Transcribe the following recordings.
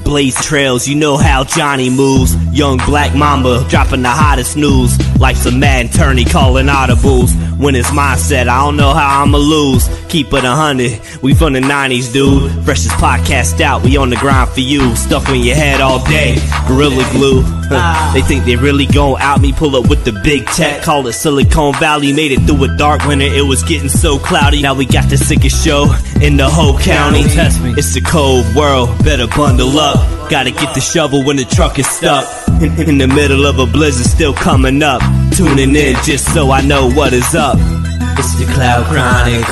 Blaze trails, you know how Johnny moves. Young black mamba dropping the hottest news. Like some mad attorney calling audibles. When it's mindset, I don't know how I'ma lose. Keep it 100, we from the 90s, dude. Freshest podcast out, we on the grind for you. Stuck on your head all day, Gorilla Glue. They think they really gon' out me, pull up with the big tech. Call it Silicon Valley, made it through a dark winter. It was getting so cloudy, now we got the sickest show in the whole county. It's a cold world, better bundle up. Gotta get the shovel when the truck is stuck. In the middle of a blizzard still coming up. Tuning in just so I know what is up. It's the Cloud Chronicles.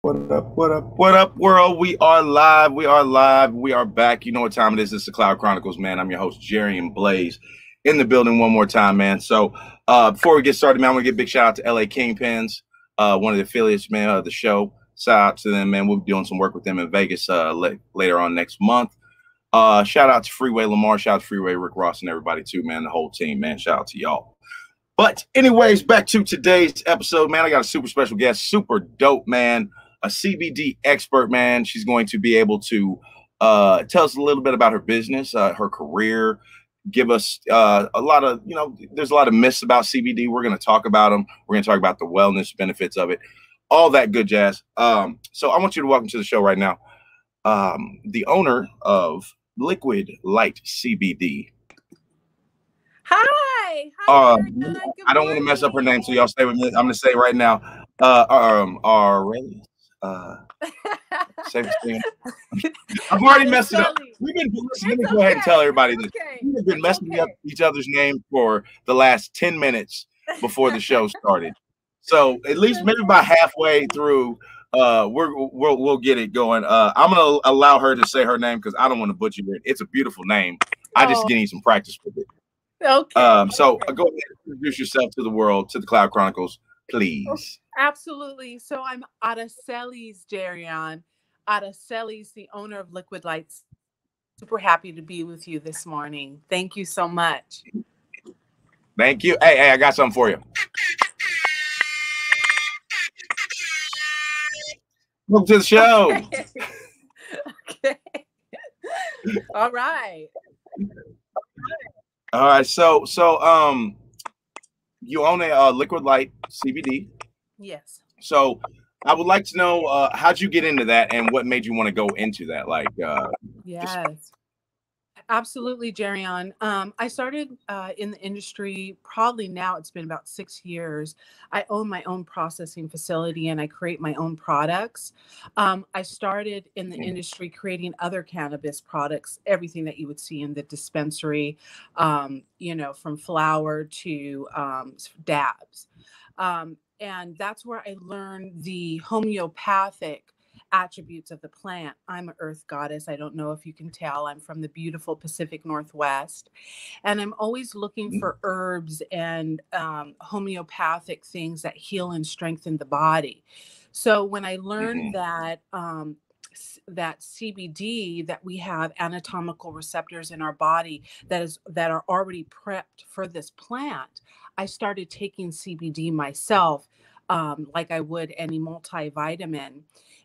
What up, what up, what up, world? We are live, we are live, we are back. You know what time it is. It's the Cloud Chronicles, man. I'm your host, Jerry and Blaze, in the building one more time, man. So before we get started, man, I want to give a big shout out to LA Kingpins, one of the affiliates, man, of the show. Shout out to them, man. We'll be doing some work with them in Vegas later on next month. Shout out to Freeway Lamar, shout out to Freeway Rick Ross and everybody too, man, the whole team, man. Shout out to y'all. But anyways, back to today's episode, man. I got a super special guest, super dope, man. A CBD expert, man. She's going to be able to tell us a little bit about her business, her career, give us a lot of, there's a lot of myths about CBD. We're going to talk about them. We're going to talk about the wellness benefits of it, all that good jazz. So I want you to welcome to the show right now the owner of Liquid Light CBD. Hi. I don't want to mess up her name, so y'all stay with me. I'm going to say right now, Aracelis. I've already messed it up. We've been let me go ahead and tell everybody this. We've been messing up each other's name for the last 10 minutes before the show started. So at least maybe about halfway through, we'll get it going. I'm gonna allow her to say her name because I don't want to butcher it. It's a beautiful name. I just need some practice with it. Okay. So go ahead and introduce yourself to the world, to the Cloud Chronicles, please. Absolutely. So I'm Aracelis Jerion. Aracelis, the owner of Liquid Lights. Super happy to be with you this morning. Thank you so much. Thank you. Hey, I got something for you. Welcome to the show. Okay. All right. All right. So you own a Liquid Light CBD. Yes. So I would like to know how'd you get into that and what made you want to go into that? Yes. Absolutely, Jerion. I started in the industry, probably now it's been about 6 years. I own my own processing facility and I create my own products. I started in the industry creating other cannabis products, everything that you would see in the dispensary, from flower to dabs. And that's where I learned the homeopathic attributes of the plant. I'm an earth goddess. I don't know if you can tell. I'm from the beautiful Pacific Northwest. And I'm always looking for herbs and homeopathic things that heal and strengthen the body. So when I learned that CBD, that we have anatomical receptors in our body that are already prepped for this plant, I started taking CBD myself, like I would any multivitamin.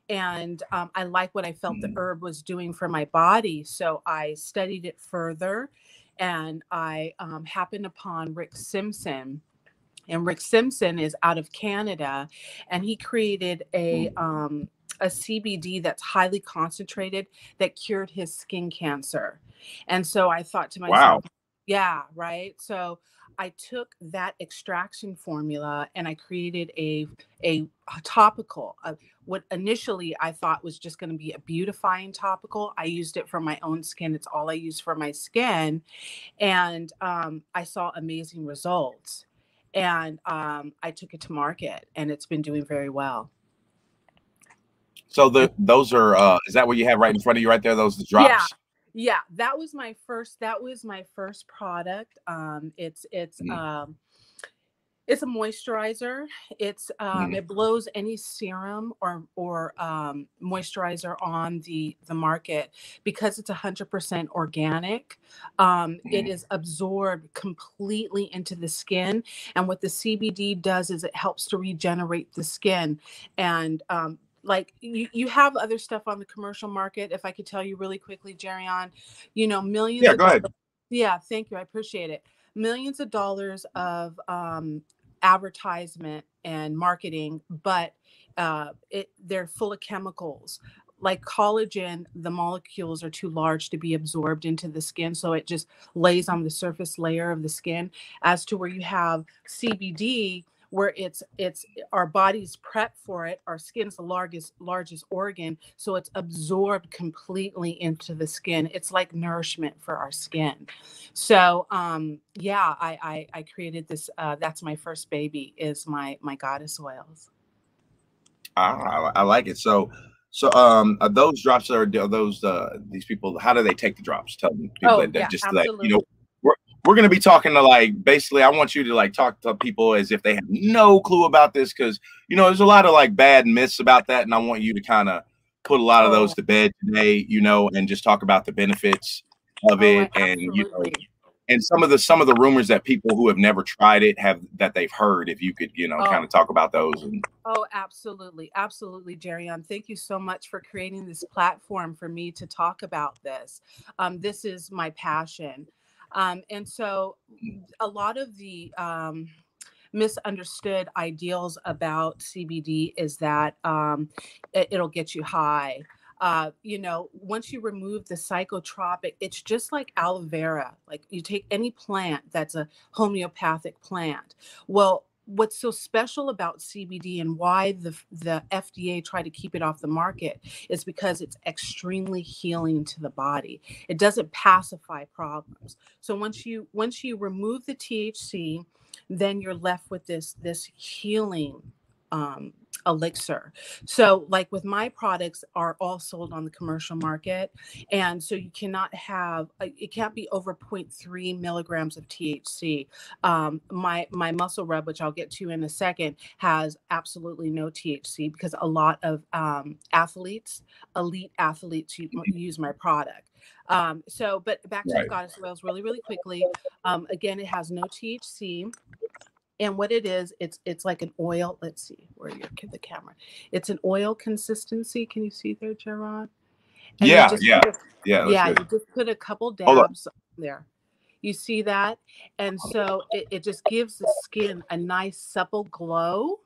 And I like what I felt the herb was doing for my body. So I studied it further and I happened upon Rick Simpson. And Rick Simpson is out of Canada and he created a CBD that's highly concentrated that cured his skin cancer. And so I thought to myself, wow. Yeah, right. So I took that extraction formula and I created a topical, what initially I thought was just going to be a beautifying topical. I used it for my own skin. It's all I use for my skin. And I saw amazing results. And I took it to market and it's been doing very well. So those are, is that what you have right in front of you right there? Those the drops? Yeah. Yeah, that was my first product. It's a moisturizer. It's it blows any serum or moisturizer on the market because it's 100% organic. It is absorbed completely into the skin, and what the CBD does is it helps to regenerate the skin. And like you have other stuff on the commercial market. If I could tell you really quickly, Jerry, on, you know, millions Yeah, of go ahead. dollars. Yeah, thank you. I appreciate it. Millions of dollars of advertisement and marketing, but they're full of chemicals. Like collagen, the molecules are too large to be absorbed into the skin, so it just lays on the surface layer of the skin. As to where you have CBD, where it's our body's prep for it. Our skin's the largest organ, so it's absorbed completely into the skin. It's like nourishment for our skin. So yeah, I created this. That's my first baby, is my goddess oils. I like it. So those drops are those these people. How do they take the drops? Tell me, people Oh that yeah, just like, you know, absolutely. we're gonna be talking to, like, basically, I want you to like talk to people as if they have no clue about this, because you know there's a lot of like bad myths about that, and I want you to kind of put a lot of those Oh to bed today, you know, and just talk about the benefits of oh, I it, and you know, absolutely. and some of the rumors that people who have never tried it have that they've heard. If you could, you know, kind Oh of talk about those. And oh, absolutely, absolutely, Jerry. Thank you so much for creating this platform for me to talk about this. This is my passion. And so a lot of the misunderstood ideals about CBD is that it'll get you high. You know, once you remove the psychotropic, it's just like aloe vera. Like you take any plant that's a homeopathic plant. Well, what's so special about CBD and why the FDA tried to keep it off the market is because it's extremely healing to the body. It doesn't pacify problems. So once you remove the THC, then you're left with this healing um, elixir. So, like with my products, are all sold on the commercial market, and so you cannot have it can't be over zero point 0.3 milligrams of THC. My muscle rub, which I'll get to in a second, has absolutely no THC because a lot of elite athletes use my product. So, but back to the right, goddess oils really, really quickly. Again, it has no THC. And what it is, it's like an oil. Let's see where you're the camera. It's an oil consistency. Can you see there, Gerard? And you yeah, just yeah, yeah. That's yeah, good. you just put a couple Hold on. dabs there. You see that? And so it just gives the skin a nice supple glow.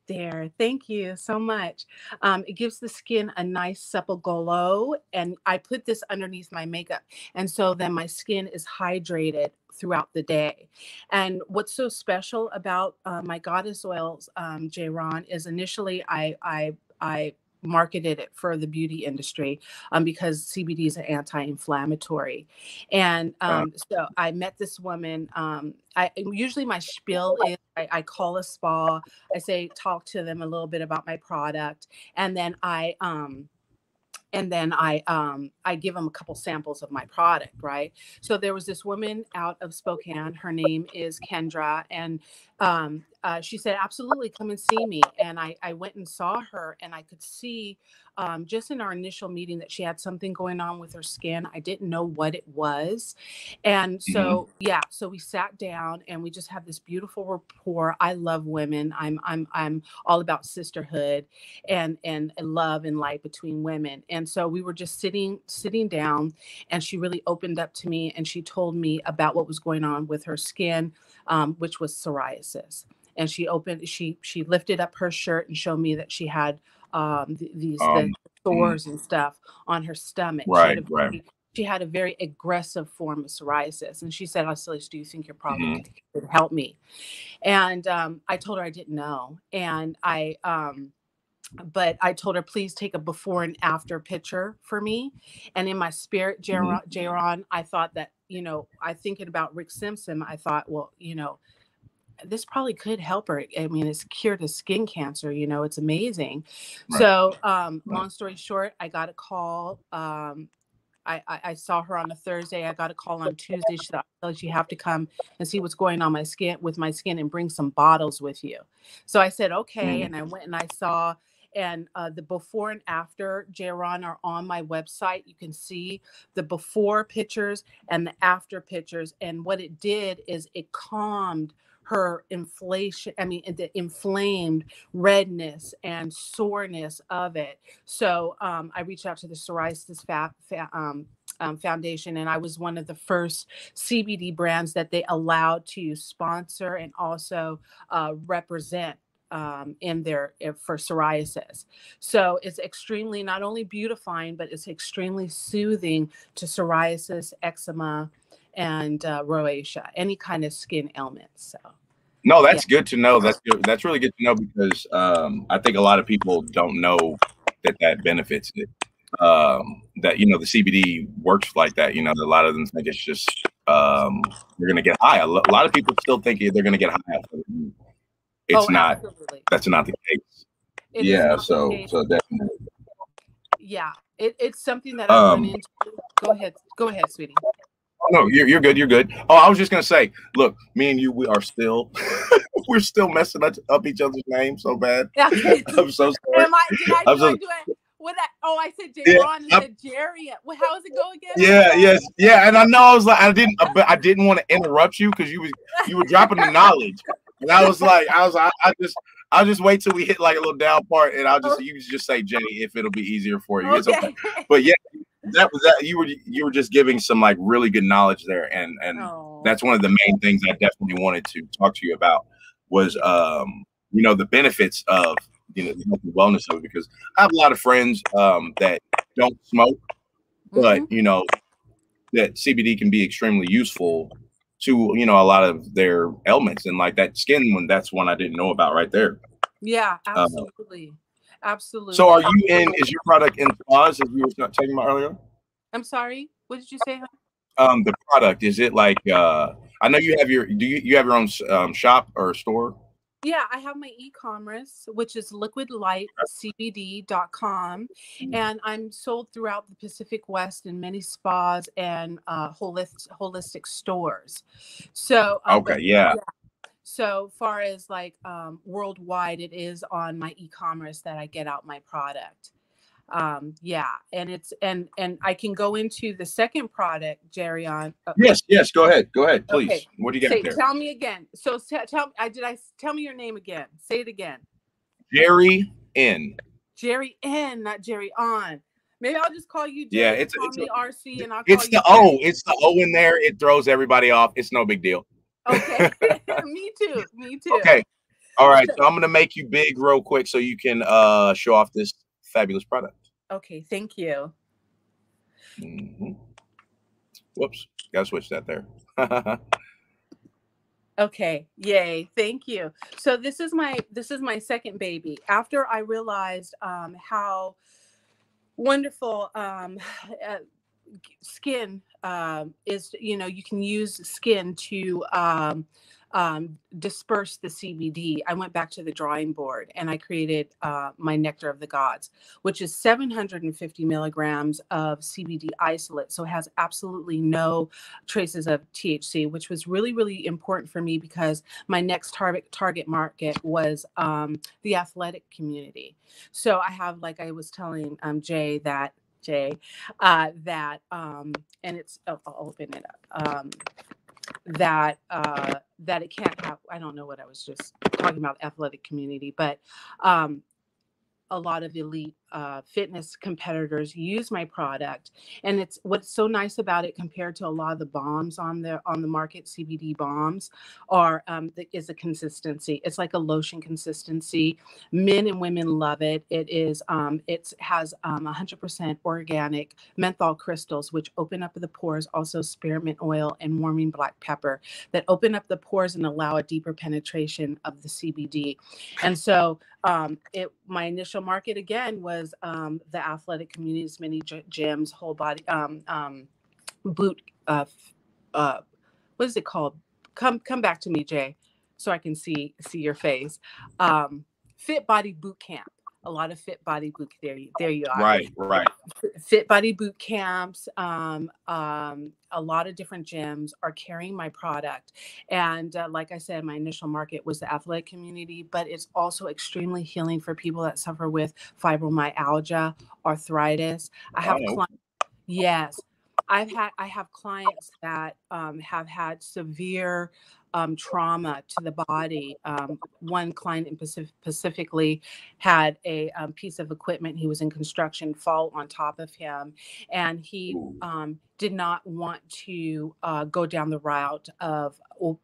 There, thank you so much. It gives the skin a nice supple glow, and I put this underneath my makeup, and so then my skin is hydrated throughout the day. And what's so special about my goddess oils, Ron, is initially I marketed it for the beauty industry because CBD is an anti-inflammatory, and Uh, so I met this woman. I usually my spiel is I call a spa. I say talk to them a little bit about my product, and then I give them a couple samples of my product, right? So there was this woman out of Spokane. Her name is Kendra, and she said, "Absolutely, come and see me." And I went and saw her, and I could see just in our initial meeting that she had something going on with her skin. I didn't know what it was, and mhm. so yeah, so we sat down and we just had this beautiful rapport. I love women. I'm all about sisterhood and love and light between women. And so we were just sitting down, and she really opened up to me, and she told me about what was going on with her skin, which was psoriasis. And she lifted up her shirt and showed me that she had the Um, mm, sores and stuff on her stomach. right, right. She had a very aggressive form of psoriasis, and she said, "Aracelis, do you think your product Hmm. could help me?" And I told her I didn't know, and but I told her, please take a before and after picture for me. And in my spirit, Hmm. Jaron, I thought that, you know, I thinking about Rick Simpson, I thought, well, you know, this probably could help her. I mean, it's cured of skin cancer, you know, it's amazing. Right, So right. long story short, I got a call I saw her on a Thursday. I got a call on Tuesday. She said, you have to come and see what's going on with my skin and bring some bottles with you. So I said, okay. And I went and I saw, and the before and after, Jaron, are on my website. You can see the before pictures and the after pictures. And what it did is it calmed her the inflamed redness and soreness of it. So I reached out to the Psoriasis Foundation, and I was one of the first CBD brands that they allowed to sponsor and also represent in there for psoriasis. So it's extremely not only beautifying, but it's extremely soothing to psoriasis, eczema, and rosacea, any kind of skin ailments. So no, that's good to know. That's good. That's really good to know, because I think a lot of people don't know that benefits it. That, you know, the CBD works like that. You know, a lot of them think it's just you're gonna get high. A lot of people still think they're gonna get high. It's not. Absolutely. That's not the case. So definitely. Yeah, it's something that I run into. Go ahead, sweetie. No, you're good. You're good. Oh, I was just gonna say, look, me and you, we are still, we're still messing up each other's names so bad. I'm so sorry. I said Jaron, I said Jerry. How does it go again? Yeah. And I know I didn't want to interrupt you because you were dropping the knowledge, and I was like, I'll just wait till we hit like a little down part, and you just say Jay if it'll be easier for you. Okay. It's okay. But yeah. That you were just giving some like really good knowledge there, and that's one of the main things I definitely wanted to talk to you about was you know, the benefits of, you know, the health and wellness of it, because I have a lot of friends that don't smoke, but you know that CBD can be extremely useful to, you know, a lot of their ailments, and like that skin one, that's one I didn't know about right there. Yeah, absolutely. Absolutely. So is your product in spas, as we were talking about earlier? I'm sorry, what did you say? The product, is it like I know you have you have your own shop or store? Yeah, I have my e-commerce, which is liquidlightcbd.com, and I'm sold throughout the Pacific West in many spas and holistic stores. So So far as like worldwide, it is on my e-commerce that I get out my product. And it's and I can go into the second product, Jerry. Yes, go ahead, please. Okay. What do you got there? Tell me again. So tell me your name again. Say it again. Jerry N. Jerry N, not Jerry On. Maybe I'll just call you Jerry. Yeah, it's RC, and I'll call it's you the O. It's the O in there. It throws everybody off. It's no big deal. Okay. Me too. Okay. All right. So I'm going to make you big real quick so you can show off this fabulous product. Okay. Thank you. Whoops. Got to switch that there. Okay. Yay. Thank you. So this is my second baby. After I realized how wonderful skin is, you know, you can use skin to disperse the CBD. I went back to the drawing board and I created my Nectar of the Gods, which is 750 milligrams of CBD isolate. So it has absolutely no traces of THC, which was really, really important for me because my next target market was the athletic community. So I have, like I was telling Jay, and it's, I'll open it up. That it can't have, I don't know what I was just talking about, athletic community, but a lot of elite fitness competitors use my product, and it's what's so nice about it compared to a lot of the bombs on the market. CBD bombs is a consistency. It's like a lotion consistency. Men and women love it. It has 100% organic menthol crystals, which open up the pores. Also spearmint oil and warming black pepper that open up the pores and allow a deeper penetration of the CBD. And so my initial market again was the athletic communities, many gyms, whole body boot. What is it called? Come back to me, Jay, so I can see your face. Fit Body Boot Camp. a lot of fit body boot. There you are. Right. Fit body boot camps. A lot of different gyms are carrying my product, and like I said, my initial market was the athletic community, but it's also extremely healing for people that suffer with fibromyalgia, arthritis. I have clients. Yes, I have clients that have had severe trauma to the body. One client specifically had a piece of equipment. He was in construction, fall on top of him, and he did not want to go down the route of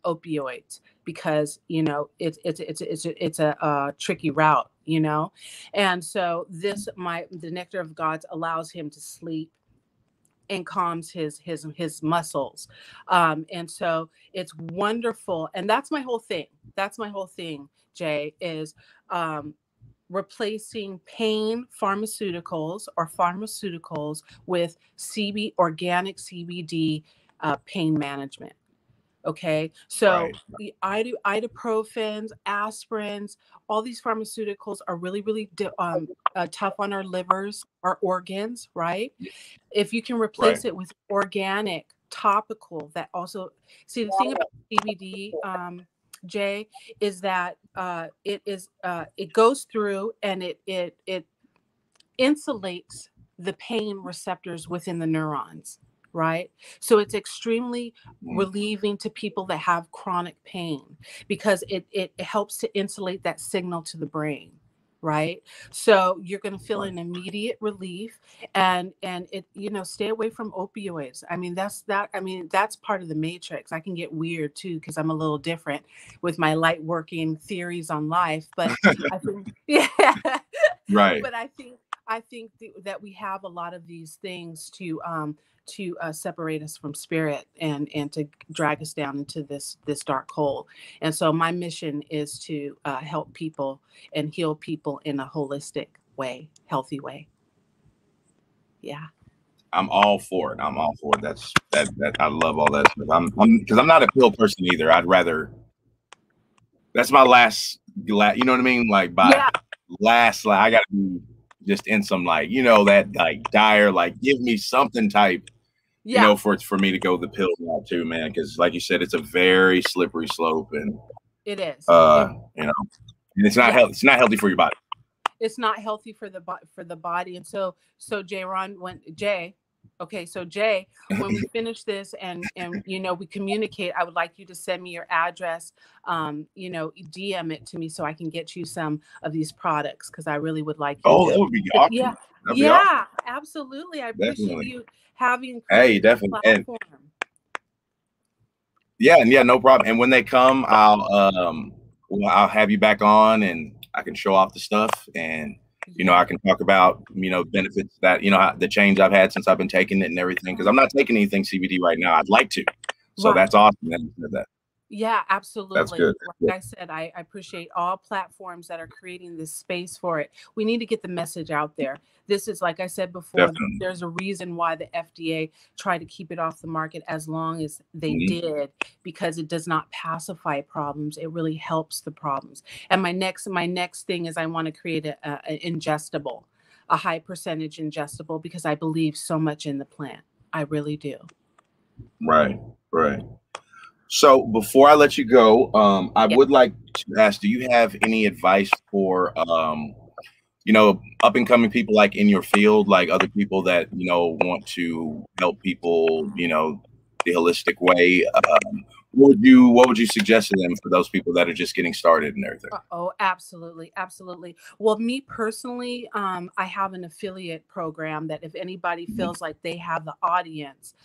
opioids because it's a tricky route, and so the Nectar of Gods allows him to sleep and calms his muscles, and so it's wonderful. And that's my whole thing, Jay, is replacing pain pharmaceuticals with organic CBD pain management. Okay, so I do ibuprofens, aspirins. All these pharmaceuticals are really tough on our livers, our organs, right? If you can replace it with organic topical, that also, see, the thing about CBD, Jay, is that it goes through and it insulates the pain receptors within the neurons. Right. So it's extremely relieving to people that have chronic pain because it helps to insulate that signal to the brain. Right. So you're going to feel an immediate relief and it, stay away from opioids. I mean, that's part of the matrix. I can get weird, too, because I'm a little different with my light working theories on life. But I think, right. But I think that we have a lot of these things to separate us from spirit and to drag us down into this dark hole. And so my mission is to help people and heal people in a holistic way, healthy way. Yeah. I'm all for it. That's I love all that stuff. Because I'm not a pill person either. I'd rather, that's my last, you know what I mean? Like last, I gotta be just in some that like dire, like give me something type, for me to go the pill route too, man. Because like you said, it's a very slippery slope, and it is. And it's not healthy. It's not healthy for your body. It's not healthy for the body. And so Jay, when we finish this and we communicate, I would like you to send me your address, DM it to me so I can get you some of these products, because I really would like you that would be awesome. Awesome. Absolutely. I appreciate you having definitely platform. No problem. And when they come, I'll have you back on and I can show off the stuff, and I can talk about benefits that the change I've had since I've been taking it and everything, because I'm not taking anything CBD right now. I'd like to, so that's awesome that you said that. Yeah, absolutely. That's good. Like I said, I appreciate all platforms that are creating this space for it. We need to get the message out there. This is, like I said before, there's a reason why the FDA tried to keep it off the market as long as they did, because it does not pacify problems. It really helps the problems. And my next thing is I want to create an ingestible, a high percentage ingestible, because I believe so much in the plant. I really do. Right. So before I let you go, I would like to ask, do you have any advice for, up and coming people like in your field, like other people that, want to help people, the holistic way? What would you suggest to them for those people that are just getting started and everything? Oh, absolutely. Absolutely. Well, me personally, I have an affiliate program that if anybody feels like they have the audience,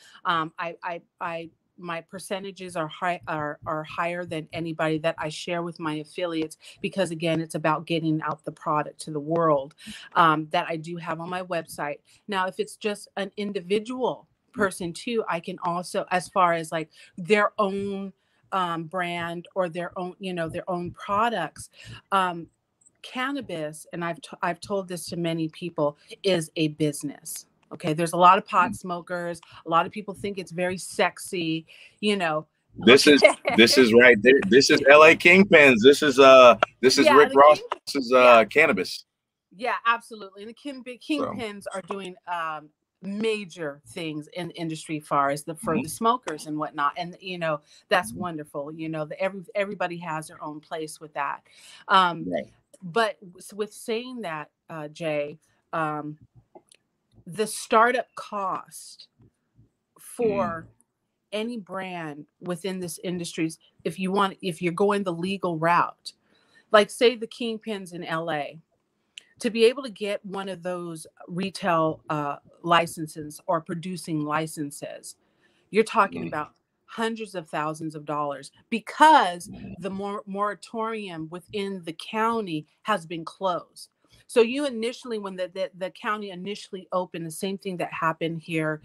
my percentages are higher than anybody that I share with my affiliates, because again, it's about getting out the product to the world, that I do have on my website. Now, if it's just an individual person too, I can also, as far as like their own brand or their own products, cannabis, and I've told this to many people, is a business. Okay, there's a lot of pot smokers. A lot of people think it's very sexy. This is right there. This is LA Kingpins. This is Rick Ross's cannabis. Yeah, absolutely. And the kingpins are doing major things in the industry, far as for the smokers and whatnot. And that's wonderful. Everybody has their own place with that. Right. But with saying that, Jay, the startup cost for any brand within this industry, if you're going the legal route, like say the kingpins in LA, to be able to get one of those retail licenses or producing licenses, you're talking about hundreds of thousands of dollars, because the moratorium within the county has been closed. So you initially, when the county initially opened, the same thing that happened here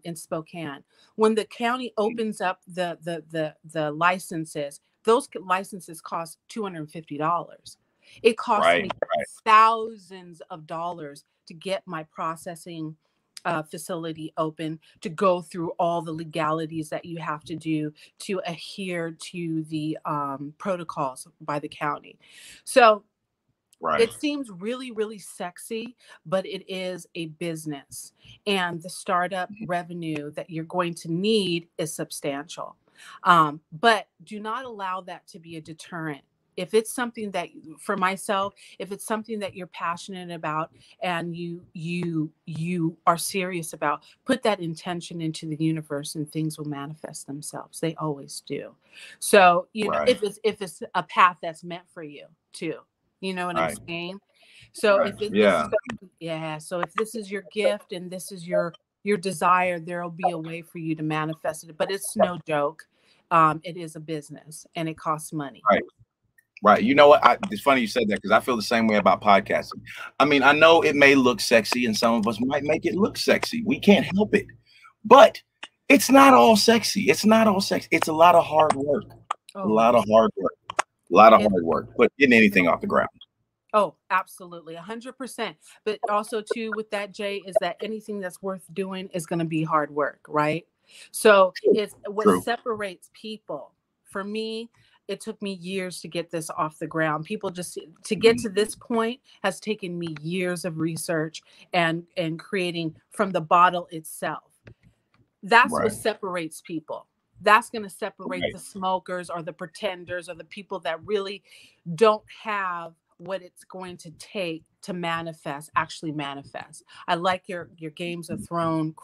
in Spokane, when the county opens up the licenses, those licenses cost $250. It cost me thousands of dollars to get my processing facility open, to go through all the legalities that you have to do to adhere to the protocols by the county. So it seems really, really sexy, but it is a business, and the startup revenue that you're going to need is substantial. But do not allow that to be a deterrent. If it's something that, for myself, if it's something that you're passionate about and you are serious about, put that intention into the universe and things will manifest themselves. They always do. So, if it's a path that's meant for you too, you know what I'm saying? So if so if this is your gift and this is your desire, there'll be a way for you to manifest it. But it's no joke. It is a business and it costs money. Right. You know what? It's funny you said that, because I feel the same way about podcasting. I mean, I know it may look sexy and some of us might make it look sexy. We can't help it. But it's not all sexy. It's not all sexy. It's a lot of hard work. A lot of hard work. A lot of hard work. But getting anything off the ground. Oh, absolutely. 100%. But also too, with that, Jay, is that anything that's worth doing is going to be hard work, right? So it's what separates people. For me, it took me years to get this off the ground. People just to get to this point has taken me years of research and creating from the bottle itself. That's what separates people. That's going to separate the smokers or the pretenders or the people that really don't have what it's going to take to actually manifest. I like your Games of Thrones.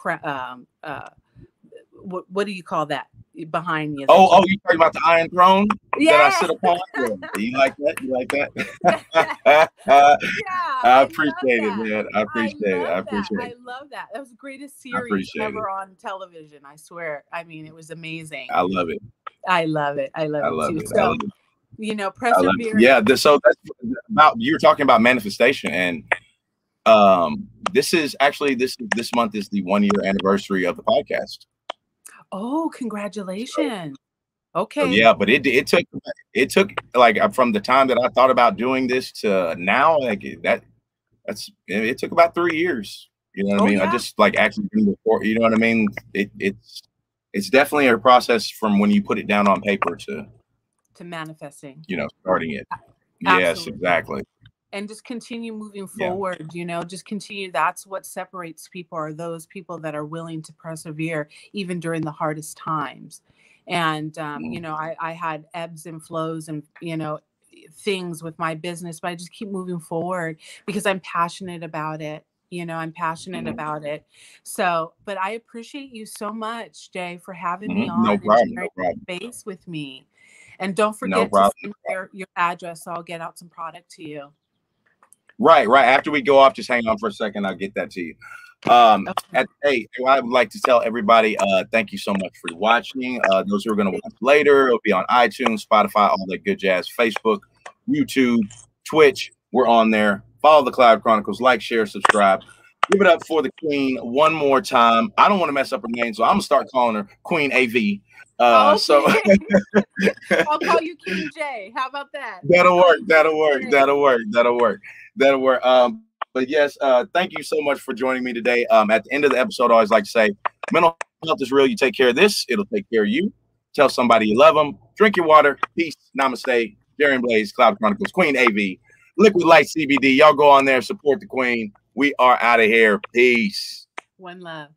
What do you call that behind you? Oh, you talking about the Iron Throne that I sit upon? You like that? You like that? I appreciate it, man. I appreciate it. I love that. That was the greatest series ever on television. I swear. I mean, it was amazing. I love it. I love it. I love it too. So, persevere. Yeah. So that's about, you were talking about manifestation, and this month is the 1-year anniversary of the podcast. Oh, congratulations. Okay. So, yeah, but it took like from the time that I thought about doing this to now, like it took about 3 years. You know what I mean? Yeah. I just like actually before, you know what I mean? It's definitely a process from when you put it down on paper to manifesting. Starting it. Absolutely. Yes, exactly. And just continue moving forward, just continue. That's what separates people, are those people that are willing to persevere even during the hardest times. And, I had ebbs and flows and, things with my business, but I just keep moving forward because I'm passionate about it. I'm passionate about it. So, but I appreciate you so much, Jay, for having me on and sharing space with me. And don't forget to send your address, so I'll get out some product to you. Right. After we go off, just hang on for a second. I'll get that to you. Hey, I would like to tell everybody, thank you so much for watching. Those who are going to watch later, it'll be on iTunes, Spotify, all that good jazz, Facebook, YouTube, Twitch. We're on there. Follow the Cloud Chronicles, like, share, subscribe. Give it up for the Queen one more time. I don't want to mess up her name, so I'm gonna start calling her Queen AV. So I'll call you King J. How about that? That'll work. But yes, thank you so much for joining me today. At the end of the episode, I always like to say, mental health is real. You take care of this, it'll take care of you. Tell somebody you love them. Drink your water. Peace. Namaste. Jerry and Blaze, Cloud Chronicles, Queen AV. Liquid Light CBD. Y'all go on there, support the queen. We are out of here. Peace. One love.